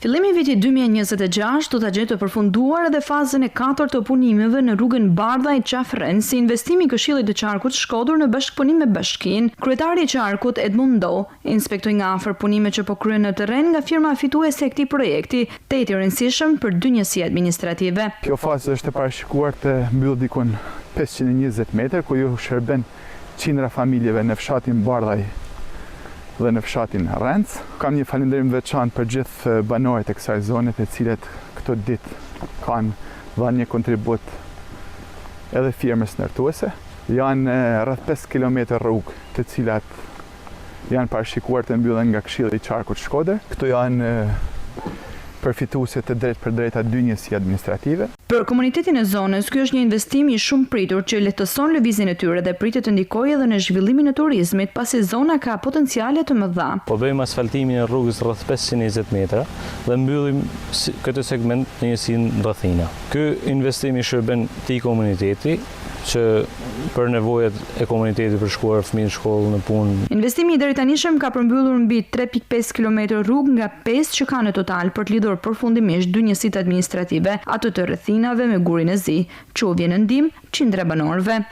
Fillimi i vitit 2026 do ta gjetë të përfunduar edhe fazën e 4 të punimeve në rrugën Bardhaj-Qafren si investimi i Këshillit të Qarkut Shkodër në bashkëpunim me Bashkinë. Kryetari i Qarkut Edmund Do inspektoi nga afër punimet që po kryen në terren nga firma fituese e këtij projekti, tetë i rëndësishëm për dy njësi administrative. Kjo fazë është e parashikuar të mbyllë dikun 520 metër, ku ju shërben qindra familjeve në fshatin Bardhaj dhe në fshatin Renc. Kam një falënderim veçantë për gjithë banorët e kësaj zone, të cilët këto ditë kanë dhënë një kontribut edhe firmës ndërtuese. Janë rreth 5 kilometër rrugë, të cilat janë parashikuar të mbyllen nga Këshilli i Qarkut Shkodër. Këto janë përfituese të drejt për drejta dy njësi administrative. Për komunitetin e zonës, ky është një investim i shumë pritur që lehtëson lëvizjen e tyre dhe pritet të ndikojë edhe në zhvillimin e turizmit, pasi zona ka potenciale të mëdha. Po bëjmë asfaltimin e rrugës rreth 520 metra dhe mbyllim këtë segment në njësinë rrethina. Ky investim i shërben këtij komuniteti që për nevojat e komunitetit për shkuar fëmijë në shkollë, në punë. Investimi i drejtanishëm ka përmbyllur mbi 3.5 km rrugë nga 5 që ka në total për të lidhur përfundimisht dy njësitë administrative, ato të rrethinave me Gurin e Zi, që u vjen në ndihmë qindra banorëve.